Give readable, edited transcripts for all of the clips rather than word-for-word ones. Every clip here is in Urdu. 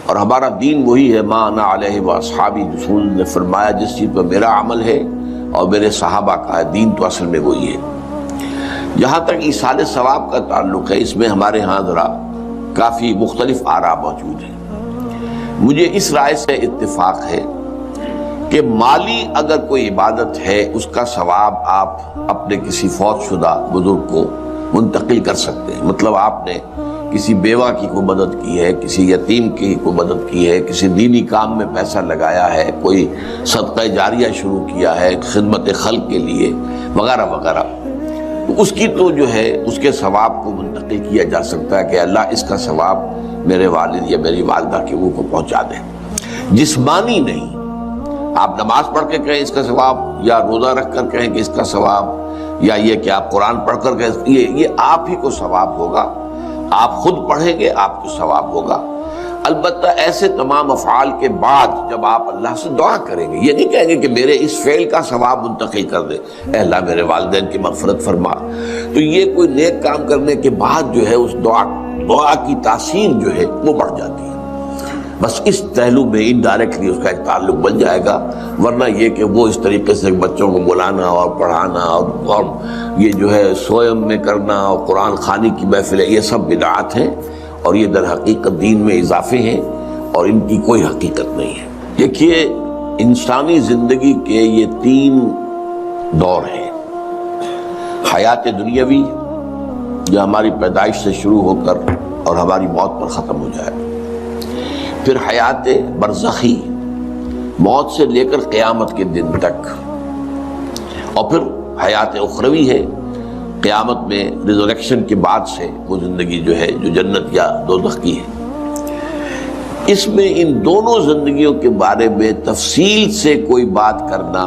اور ہمارا دین وہی ہے، ما انا علیہ واصحابی، رسول نے فرمایا جس چیز پر میرا عمل ہے اور میرے صحابہ کا ہے، دین تو اصل میں وہی ہے۔ جہاں تک ایصال ثواب کا تعلق ہے، اس میں ہمارے ہاں ذرا کافی مختلف آراء موجود ہیں۔ مجھے اس رائے سے اتفاق ہے کہ مالی اگر کوئی عبادت ہے اس کا ثواب آپ اپنے کسی فوت شدہ بزرگ کو منتقل کر سکتے ہیں۔ مطلب آپ نے کسی بیوہ کی کوئی مدد کی ہے، کسی یتیم کی کوئی مدد کی ہے، کسی دینی کام میں پیسہ لگایا ہے، کوئی صدقہ جاریہ شروع کیا ہے خدمت خلق کے لیے وغیرہ وغیرہ، تو اس کی تو جو ہے اس کے ثواب کو منتقل کیا جا سکتا ہے کہ اللہ اس کا ثواب میرے والد یا میری والدہ کی روح کو پہنچا دے۔ جسمانی نہیں، آپ نماز پڑھ کے کہیں اس کا ثواب، یا روزہ رکھ کر کہیں کہ اس کا ثواب، یا یہ کہ آپ قرآن پڑھ کر کہیں یہ آپ ہی کو ثواب ہوگا، آپ خود پڑھیں گے آپ کو ثواب ہوگا۔ البتہ ایسے تمام افعال کے بعد جب آپ اللہ سے دعا کریں گے، یہ نہیں کہیں گے کہ میرے اس فعل کا ثواب منتقل کر دے، اے اللہ میرے والدین کی مغفرت فرما، تو یہ کوئی نیک کام کرنے کے بعد جو ہے اس دعا کی تاثیر جو ہے وہ بڑھ جاتی ہے۔ بس اس پہلو میں انڈائریکٹلی اس کا ایک تعلق بن جائے گا، ورنہ یہ کہ وہ اس طریقے سے بچوں کو بلانا اور پڑھانا اور یہ جو ہے سوئم میں کرنا اور قرآن خوانی کی محفلیں، یہ سب بدعات ہیں اور یہ در حقیقت دین میں اضافے ہیں اور ان کی کوئی حقیقت نہیں ہے۔ دیکھیے انسانی زندگی کے یہ 3 دور ہیں، حیات دنیاوی جو ہماری پیدائش سے شروع ہو کر اور ہماری موت پر ختم ہو جائے، پھر حیات برزخی موت سے لے کر قیامت کے دن تک، اور پھر حیات اخروی ہے قیامت میں ریزریکشن کے بعد سے وہ زندگی جو ہے جو جنت یا دوزخ کی ہے۔ اس میں ان دونوں زندگیوں کے بارے میں تفصیل سے کوئی بات کرنا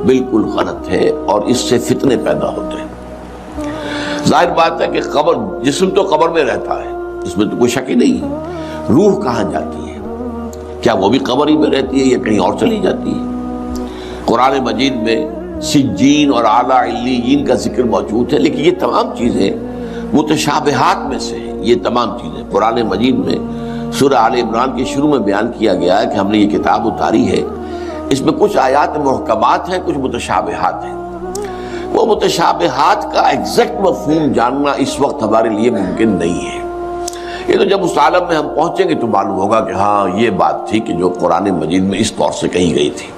بالکل غلط ہے اور اس سے فتنے پیدا ہوتے ہیں۔ ظاہر بات ہے کہ قبر، جسم تو قبر میں رہتا ہے، اس میں تو کوئی شک ہی نہیں ہے، روح کہاں جاتی ہے؟ کیا وہ بھی قبر ہی میں رہتی ہے یا کہیں اور چلی جاتی ہے؟ قرآن مجید میں سجین اور اعلیٰ علیین کا ذکر موجود ہے، لیکن یہ تمام چیزیں متشابہات میں سے ہیں۔ یہ تمام چیزیں قرآن مجید میں سورہ آل عمران کے شروع میں بیان کیا گیا ہے کہ ہم نے یہ کتاب اتاری ہے، اس میں کچھ آیات محکمات ہیں، کچھ متشابہات ہیں۔ وہ متشابہات کا ایگزیکٹ مفہوم جاننا اس وقت ہمارے لیے ممکن نہیں ہے۔ یہ تو جب اس عالم میں ہم پہنچیں گے تو معلوم ہوگا کہ ہاں یہ بات تھی کہ جو قرآن مجید میں اس طور سے کہی گئی تھی،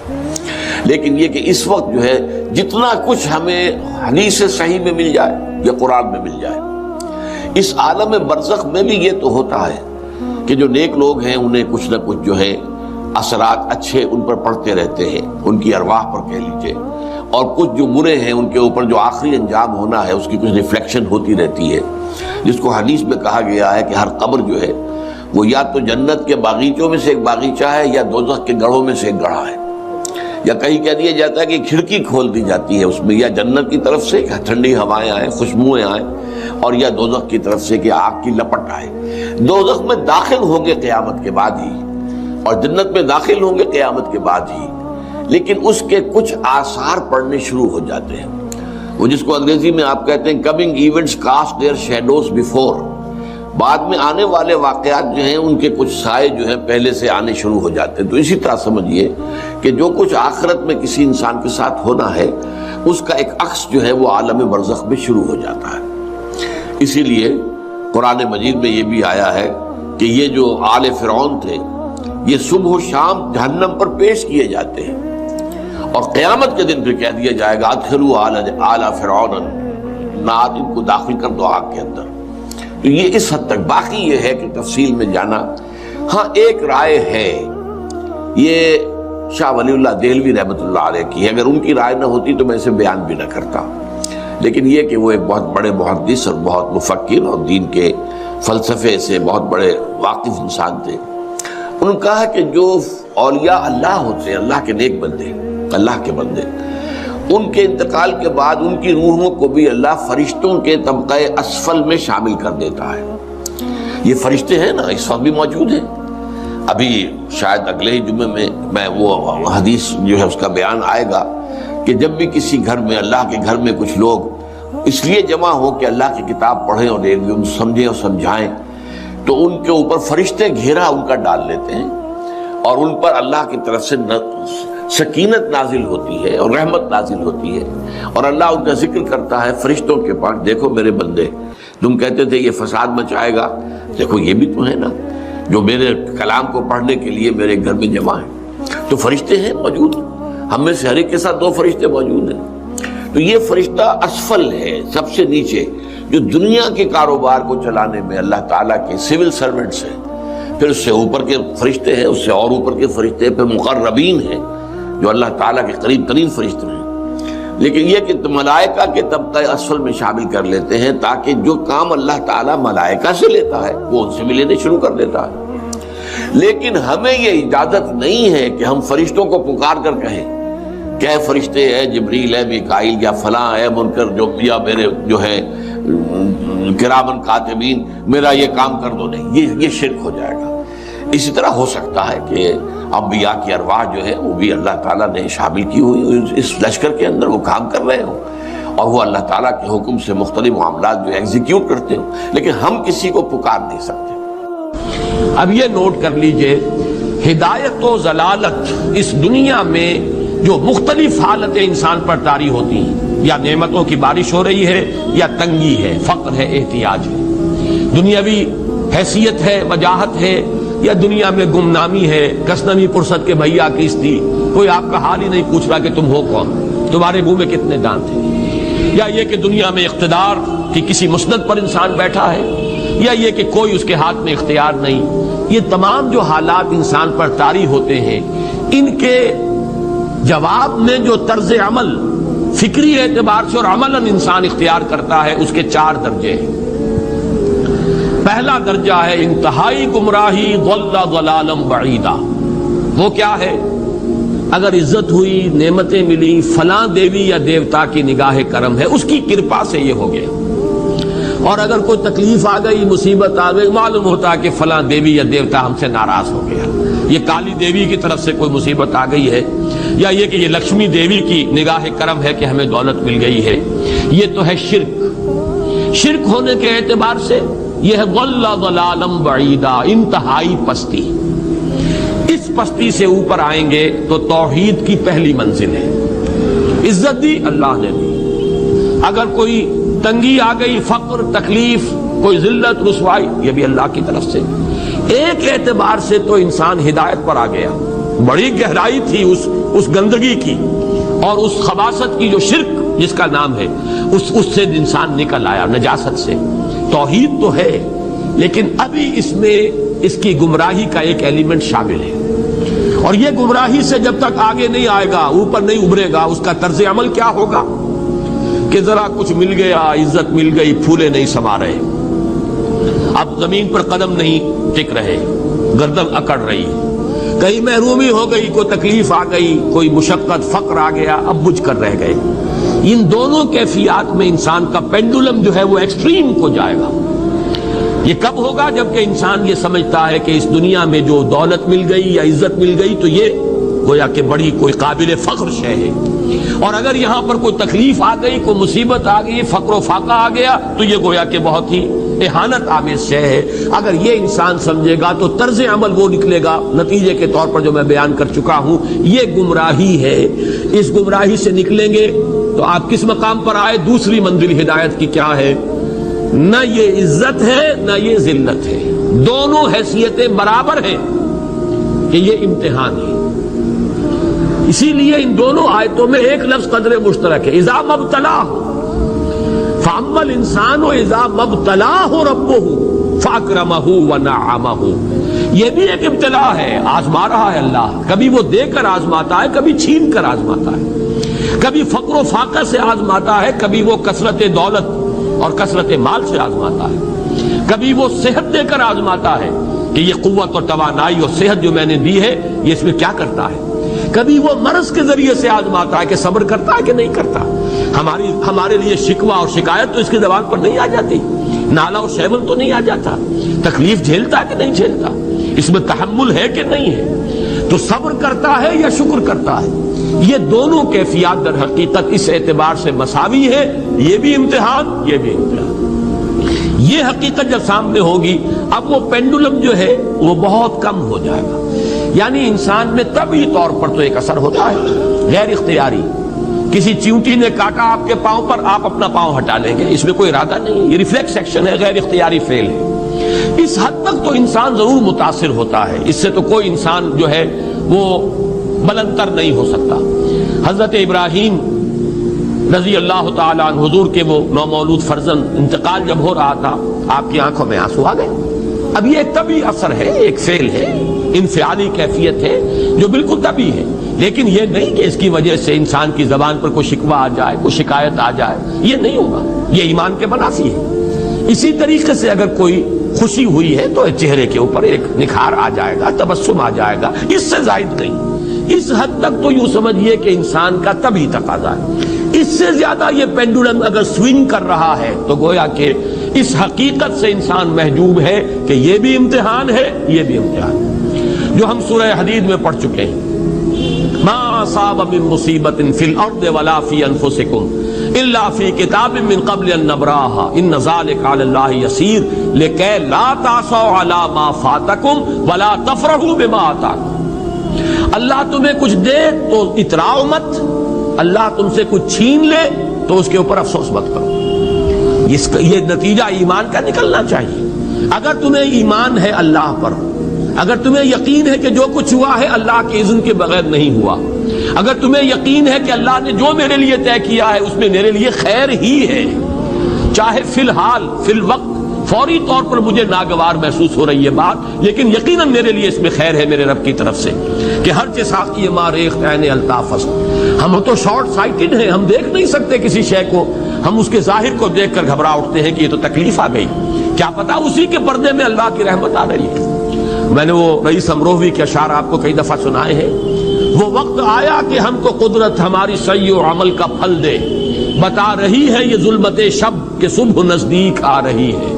لیکن یہ کہ اس وقت جو ہے جتنا کچھ ہمیں حدیث صحیح میں مل جائے یا قرآن میں مل جائے، اس عالم برزخ میں بھی یہ تو ہوتا ہے کہ جو نیک لوگ ہیں انہیں کچھ نہ کچھ جو ہے اثرات اچھے ان پر پڑتے رہتے ہیں، ان کی ارواح پر کہہ لیجئے، اور کچھ جو برے ہیں ان کے اوپر جو آخری انجام ہونا ہے اس کی کچھ ریفلیکشن ہوتی رہتی ہے، جس کو حدیث میں کہا گیا ہے کہ ہر قبر جو ہے وہ یا تو جنت کے باغیچوں میں سے ایک باغیچہ ہے یا دوزخ کے گڑھوں میں سے ایک گڑھا ہے، یا کہیں کہہ دیا جاتا ہے کہ کھڑکی کھول دی جاتی ہے اس میں، یا جنت کی طرف سے ٹھنڈی ہوائیں آئیں، خوشبوئیں آئیں، اور یا دوزخ کی طرف سے کہ آگ کی لپٹ آئے۔ دوزخ میں داخل ہوں گے قیامت کے بعد ہی اور جنت میں داخل ہوں گے قیامت کے بعد ہی، لیکن اس کے کچھ آثار پڑنے شروع ہو جاتے ہیں، وہ جس کو انگریزی میں آپ کہتے ہیں coming events cast their shadows before, بعد میں آنے والے واقعات جو ہیں ان کے کچھ سائے جو ہیں پہلے سے آنے شروع ہو جاتے ہیں۔ تو اسی طرح سمجھیے کہ جو کچھ آخرت میں کسی انسان کے ساتھ ہونا ہے اس کا ایک عکس جو ہے وہ عالم برزخ میں شروع ہو جاتا ہے۔ اسی لیے قرآن مجید میں یہ بھی آیا ہے کہ یہ جو آل فرعون تھے یہ صبح و شام جہنم پر پیش کیے جاتے ہیں، اور قیامت کے دن پھر کہہ دیا جائے گا ادخلوا آل فرعون النار، ان کو داخل کر دو آگ کے اندر۔ تو یہ اس حد تک، باقی یہ ہے کہ تفصیل میں جانا، ہاں ایک رائے ہے، یہ شاہ ولی اللہ دہلوی رحمۃ اللہ علیہ کی ہے، اگر ان کی رائے نہ ہوتی تو میں اسے بیان بھی نہ کرتا، لیکن یہ کہ وہ ایک بہت بڑے محدث اور بہت مفکر اور دین کے فلسفے سے بہت بڑے واقف انسان تھے، انہوں نے کہا کہ جو اولیاء اللہ ہوتے ہیں، اللہ کے نیک بندے، اللہ کے بندے، ان کے انتقال کے بعد ان کی روحوں کو بھی اللہ فرشتوں کے طبقہ اسفل میں شامل کر دیتا ہے۔ یہ فرشتے ہیں نا اس وقت بھی موجود ہیں، ابھی شاید اگلے ہی جمعے میں وہ حدیث جو ہے اس کا بیان آئے گا کہ جب بھی کسی گھر میں، اللہ کے گھر میں کچھ لوگ اس لیے جمع ہو کہ اللہ کی کتاب پڑھیں اور سمجھیں اور سمجھائیں، تو ان کے اوپر فرشتے گھیرا ان کا ڈال لیتے ہیں اور ان پر اللہ کی طرف سے سکینت نازل ہوتی ہے اور رحمت نازل ہوتی ہے، اور اللہ ان کا ذکر کرتا ہے فرشتوں کے پاس، دیکھو میرے بندے، تم کہتے تھے یہ فساد مچائے گا، دیکھو یہ بھی تو ہے نا جو میرے کلام کو پڑھنے کے لیے میرے گھر میں جمع ہے۔ تو فرشتے ہیں موجود، ہم میں سے ہر ایک کے ساتھ 2 فرشتے موجود ہیں۔ تو یہ فرشتہ اسفل ہے، سب سے نیچے، جو دنیا کے کاروبار کو چلانے میں اللہ تعالیٰ کے سول سرونٹس ہیں، پھر اس سے اوپر کے فرشتے ہیں، اس سے اور اوپر کے فرشتے، پھر مقربین ہیں جو اللہ تعالیٰ کے قریب ترین فرشتے ہیں۔ لیکن یہ کہ ملائکہ کے طبقہ اسفل میں شامل کر لیتے ہیں تاکہ جو کام اللہ تعالیٰ ملائکہ سے لیتا ہے وہ ان سے بھی لینے شروع کر دیتا ہے۔ لیکن ہمیں یہ اجازت نہیں ہے کہ ہم فرشتوں کو پکار کر کہیں کہ اے فرشتے، اے جبریل، اے میکائیل، یا فلاں، اے منکر، جو یا میرے جو ہے کرامن کاتبین، میرا یہ کام کر دو۔ نہیں، یہ شرک ہو جائے گا۔ اسی طرح ہو سکتا ہے کہ انبیاء کی ارواح جو ہے وہ بھی اللہ تعالیٰ نے شامل کی ہوئی اس لشکر کے اندر، وہ کام کر رہے ہوں اور وہ اللہ تعالیٰ کے حکم سے مختلف معاملات جو ایگزیکیوٹ کرتے ہوں، لیکن ہم کسی کو پکار نہیں سکتے۔ اب یہ نوٹ کر لیجئے، ہدایت و ضلالت اس دنیا میں جو مختلف حالتیں انسان پر طاری ہوتی ہیں، یا نعمتوں کی بارش ہو رہی ہے، یا تنگی ہے، فقر ہے، احتیاج ہے، دنیاوی حیثیت ہے، وجاہت ہے، یا دنیا میں گمنامی ہے، کسنمی پرست کے بھیا کیستی، کوئی آپ کا حال ہی نہیں پوچھ رہا کہ تم ہو کون، تمہارے منہ میں کتنے دانت ہیں، یا یہ کہ دنیا میں اقتدار کی کسی مسند پر انسان بیٹھا ہے، یا یہ کہ کوئی اس کے ہاتھ میں اختیار نہیں۔ یہ تمام جو حالات انسان پر طاری ہوتے ہیں، ان کے جواب میں جو طرز عمل فکری اعتبار سے اور عملاً انسان اختیار کرتا ہے، اس کے 4 درجے ہیں۔ پہلا درجہ ہے انتہائی گمراہی، ضل ضلالا بعیدا۔ وہ کیا ہے؟ اگر عزت ہوئی، نعمتیں ملی، فلاں دیوی یا دیوتا کی نگاہ کرم ہے، اس کی کرپا سے یہ ہو گیا، اور اگر کوئی تکلیف آ گئی، مصیبت آ گئی، معلوم ہوتا ہے کہ فلاں دیوی یا دیوتا ہم سے ناراض ہو گیا، یہ کالی دیوی کی طرف سے کوئی مصیبت آ گئی ہے، یا یہ کہ یہ لکشمی دیوی کی نگاہ کرم ہے کہ ہمیں دولت مل گئی ہے۔ یہ تو ہے شرک۔ شرک ہونے کے اعتبار سے یہ ہے ضل ضلالا بعیدا، انتہائی پستی۔ اس پستی سے اوپر آئیں گے تو توحید کی پہلی منزل ہے۔ عزت دی اللہ نے دی، اگر کوئی تنگی آ گئی، فقر، تکلیف، کوئی ذلت، رسوائی، یہ بھی اللہ کی طرف سے۔ ایک اعتبار سے تو انسان ہدایت پر آ گیا، بڑی گہرائی تھی اس گندگی کی اور اس خباثت کی جو شرک جس کا نام ہے، اس سے انسان نکل آیا، نجاست سے۔ توحید تو ہے، لیکن ابھی اس میں اس کی گمراہی کا ایک ایلیمنٹ شامل ہے، اور یہ گمراہی سے جب تک آگے نہیں آئے گا، اوپر نہیں ابھرے گا، اس کا طرز عمل کیا ہوگا کہ ذرا کچھ مل گیا، عزت مل گئی، پھولے نہیں سما رہے، اب زمین پر قدم نہیں ٹک رہے، گردن اکڑ رہی، کہیں محرومی ہو گئی، کوئی تکلیف آ گئی، کوئی مشقت، فقر آ گیا، اب بجھ کر رہ گئے۔ ان دونوں کیفیات میں انسان کا پینڈولم جو ہے وہ ایکسٹریم کو جائے گا۔ یہ کب ہوگا؟ جبکہ انسان یہ سمجھتا ہے کہ اس دنیا میں جو دولت مل گئی یا عزت مل گئی تو یہ گویا کہ بڑی کوئی قابل فخر شے ہے، اور اگر یہاں پر کوئی تکلیف آ گئی، کوئی مصیبت آ گئی، فقر و فاقہ آ گیا تو یہ گویا کہ بہت ہی اہانت آمیز شے ہے۔ اگر یہ انسان سمجھے گا تو طرز عمل وہ نکلے گا نتیجے کے طور پر جو میں بیان کر چکا ہوں، یہ گمراہی ہے۔ اس گمراہی سے نکلیں گے تو آپ کس مقام پر آئے؟ دوسری منزل ہدایت کی کیا ہے؟ نہ یہ عزت ہے نہ یہ ذلت ہے، دونوں حیثیتیں برابر ہیں کہ یہ امتحان ہے۔ اسی لیے ان دونوں آیتوں میں ایک لفظ قدر مشترک ہے، اذا مبتلاہ، فاما الانسان اذا مبتلاہ ربہ فاکرمہ ونعمہ۔ یہ بھی ایک ابتلا ہے، آزما رہا ہے اللہ، کبھی وہ دے کر آزماتا ہے، کبھی چھین کر آزماتا ہے، کبھی فقر و فاقہ سے آزماتا ہے، کبھی وہ کثرت دولت اور کثرت مال سے آزماتا ہے، کبھی وہ صحت دے کر آزماتا ہے کہ یہ قوت اور توانائی اور صحت جو میں نے دی ہے یہ اس میں کیا کرتا ہے، کبھی وہ مرض کے ذریعے سے آزماتا ہے کہ صبر کرتا ہے کہ نہیں کرتا۔ ہمارے لیے شکوہ اور شکایت تو اس کی زبان پر نہیں آ جاتی، نالا اور شیول تو نہیں آ جاتا، تکلیف جھیلتا ہے کہ نہیں جھیلتا، اس میں تحمل ہے کہ نہیں ہے، تو صبر کرتا ہے یا شکر کرتا ہے۔ یہ دونوں کیفیات در حقیقت اس اعتبار سے مساوی ہے، یہ بھی امتحان، یہ بھی امتحان۔ یہ حقیقت جب سامنے ہوگی اب وہ پینڈولم جو ہے وہ بہت کم ہو جائے گا. یعنی انسان میں طبعی طور پر تو ایک اثر ہوتا ہے غیر اختیاری. کسی چیونٹی نے کاٹا آپ کے پاؤں پر، آپ اپنا پاؤں ہٹا لیں گے، اس میں کوئی ارادہ نہیں ہے، یہ ریفلیکس ایکشن ہے، غیر اختیاری فعل ہے. اس حد تک تو انسان ضرور متاثر ہوتا ہے، اس سے تو کوئی انسان جو ہے وہ بلندتر نہیں ہو سکتا. حضرت ابراہیم رضی اللہ تعالیٰ عنہ حضور کے وہ نومولود فرزند انتقال جب ہو رہا تھا، آپ کی آنکھوں میں آنسو آ گئے. اب یہ ایک طبعی اثر ہے، ایک فعل ہے، انفعالی کیفیت ہے جو بالکل طبعی ہے، لیکن یہ نہیں کہ اس کی وجہ سے انسان کی زبان پر کوئی شکوہ آ جائے، کوئی شکایت آ جائے، یہ نہیں ہوگا، یہ ایمان کے منافی ہے. اسی طریقے سے اگر کوئی خوشی ہوئی ہے تو چہرے کے اوپر ایک نکھار آ جائے گا، تبسم آ جائے گا، اس سے زائد نہیں. اس حد تک تو یوں سمجھیے کہ انسان کا طبعی تقاضا ہے. اس سے زیادہ یہ پینڈولم اگر سوئنگ کر رہا ہے تو گویا کہ اس حقیقت سے انسان محجوب ہے کہ یہ بھی امتحان ہے، یہ بھی امتحان ہے، جو ہم سورہ حدید میں پڑھ چکے ہیں. ما اصاب من مصیبت فی الارض ولا فی انفسکم الا فی کتاب من قبل ان نبراها ان ذلک علی اللہ یسیر لکی لا تعصوا علی ما فاتکم ولا تفرحوا بما آتاکم. اللہ تمہیں کچھ دے تو اتراؤ مت، اللہ تم سے کچھ چھین لے تو اس کے اوپر افسوس مت کرو. یہ نتیجہ ایمان کا نکلنا چاہیے. اگر تمہیں ایمان ہے اللہ پر، اگر تمہیں یقین ہے کہ جو کچھ ہوا ہے اللہ کے اذن کے بغیر نہیں ہوا، اگر تمہیں یقین ہے کہ اللہ نے جو میرے لیے طے کیا ہے اس میں میرے لیے خیر ہی ہے، چاہے فی الحال فی الوقت فوری طور پر مجھے ناگوار محسوس ہو رہی ہے بات، لیکن یقیناً میرے لیے اس میں خیر ہے میرے رب کی طرف سے کہ ہر چساقی ما ریخت عین الطاف. ہم تو شارٹ سائٹڈ ہیں، ہم دیکھ نہیں سکتے کسی شے کو، ہم اس کے ظاہر کو دیکھ کر گھبرا اٹھتے ہیں کہ یہ تو تکلیف آ گئی، کیا پتا اسی کے پردے میں اللہ کی رحمت آ رہی ہے. میں نے وہ رئیس امروہوی کے اشعار آپ کو کئی دفعہ سنائے ہیں. وہ وقت آیا کہ ہم کو قدرت ہماری سعی و عمل کا پھل دے، بتا رہی ہے یہ ظلمت شب کہ صبح نزدیک آ رہی ہے.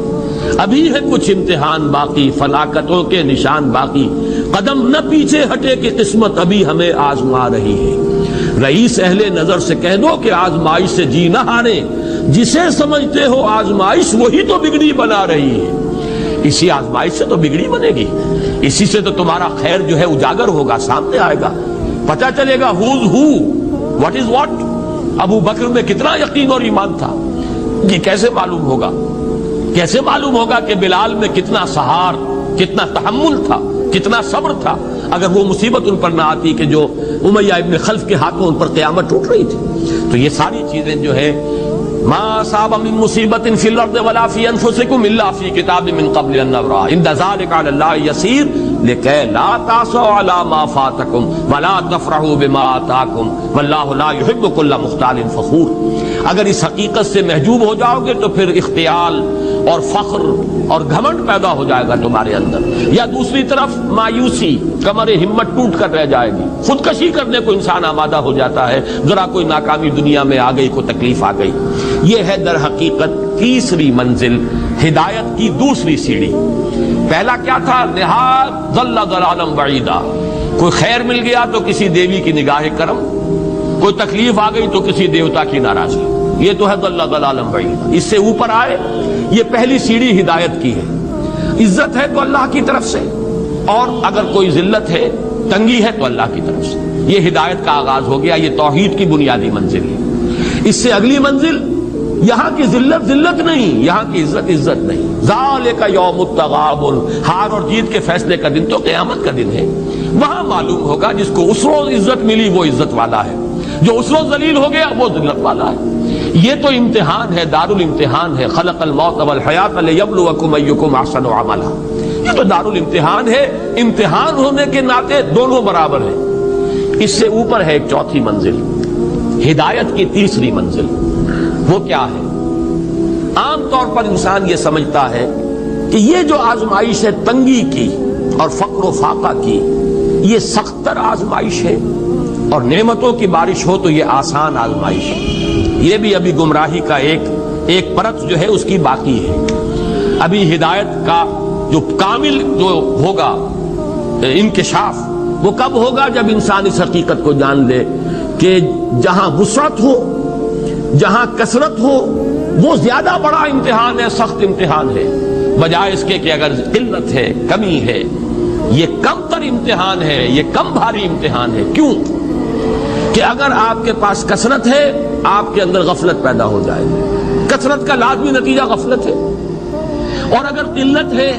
ابھی ہے کچھ امتحان باقی، فلاکتوں کے نشان باقی، قدم نہ پیچھے ہٹے کہ قسمت ابھی ہمیں آزما رہی ہے. رئیس اہل نظر سے کہہ دو کہ آزمائش سے جی نہ ہارے، جسے سمجھتے ہو آزمائش وہی تو بگڑی بنا رہی ہے. اسی آزمائش سے تو بگڑی بنے گی، اسی سے تو تمہارا خیر جو ہے اجاگر ہوگا، سامنے آئے گا، پتہ چلے گا who's who, what is what. ابو بکر میں کتنا یقین اور ایمان تھا، یہ کیسے معلوم ہوگا؟ کیسے معلوم ہوگا کہ بلال میں کتنا سہار، کتنا تحمل تھا، کتنا صبر تھا، اگر وہ مصیبت ان پر نہ آتی کہ جو امیہ ابن خلف کے ہاتھوں ان پر قیامت ٹوٹ رہی تھی. تو یہ ساری چیزیں جو ہے ما اصاب من مصیبت فی الارض ولا فی انفسکم الا فی کتاب من قبل ان نبرأ ان ذلک علی اللہ یسیر لکی لا تعصوا علی ما فاتکم ولا تفرحوا بما آتاکم واللہ لا یحب کل مختال فخور. اگر اس حقیقت سے محجوب ہو جاؤ گے تو پھر اختیال اور فخر اور گھمنڈ پیدا ہو جائے گا تمہارے اندر، یا دوسری طرف مایوسی، کمر ہمت ٹوٹ کر رہ جائے گی، خودکشی کرنے کو انسان آمادہ ہو جاتا ہے ذرا کوئی ناکامی دنیا میں آ گئی، کوئی تکلیف آ گئی. یہ ہے در حقیقت تیسری منزل، ہدایت کی دوسری سیڑھی. پہلا کیا تھا؟ نہاد ضل ضلالا بعیدا. کوئی خیر مل گیا تو کسی دیوی کی نگاہ کرم، کوئی تکلیف آ گئی تو کسی دیوتا کی ناراضگی، یہ تو ہے ضل ضلالا بعیدا. اس سے اوپر آئے، یہ پہلی سیڑھی ہدایت کی ہے. عزت ہے تو اللہ کی طرف سے، اور اگر کوئی ذلت ہے، تنگی ہے تو اللہ کی طرف سے. یہ ہدایت کا آغاز ہو گیا، یہ توحید کی بنیادی منزل ہے. اس سے اگلی منزل، یہاں کی ذلت ذلت نہیں، یہاں کی عزت عزت نہیں. ذالک یوم التغابن، ہار اور جیت کے فیصلے کا دن تو قیامت کا دن ہے. وہاں معلوم ہوگا جس کو اس روز عزت ملی وہ عزت والا ہے، جو اس روز ذلیل ہو گیا وہ ذلت والا ہے. یہ تو امتحان ہے، دار الامتحان ہے. خلق الموت والحیات لیبلوکم ایکم احسن عملا. یہ تو دار الامتحان ہے، امتحان ہونے کے ناطے دونوں برابر ہیں. اس سے اوپر ہے ایک چوتھی منزل، ہدایت کی تیسری منزل. وہ کیا ہے؟ عام طور پر انسان یہ سمجھتا ہے کہ یہ جو آزمائش ہے تنگی کی اور فقر و فاقہ کی، یہ سخت تر آزمائش ہے، اور نعمتوں کی بارش ہو تو یہ آسان آزمائش ہے. یہ بھی ابھی گمراہی کا ایک پرت جو ہے اس کی باقی ہے. ابھی ہدایت کا جو کامل جو ہوگا انکشاف وہ کب ہوگا؟ جب انسان اس حقیقت کو جان لے کہ جہاں وسعت ہو، جہاں کثرت ہو، وہ زیادہ بڑا امتحان ہے، سخت امتحان ہے، بجائے اس کے کہ اگر قلت ہے، کمی ہے، یہ کم تر امتحان ہے، یہ کم بھاری امتحان ہے۔ کیوں کہ اگر آپ کے پاس کثرت ہے آپ کے اندر غفلت پیدا ہو جائے گی، کثرت کا لازمی نتیجہ غفلت ہے، اور اگر قلت ہے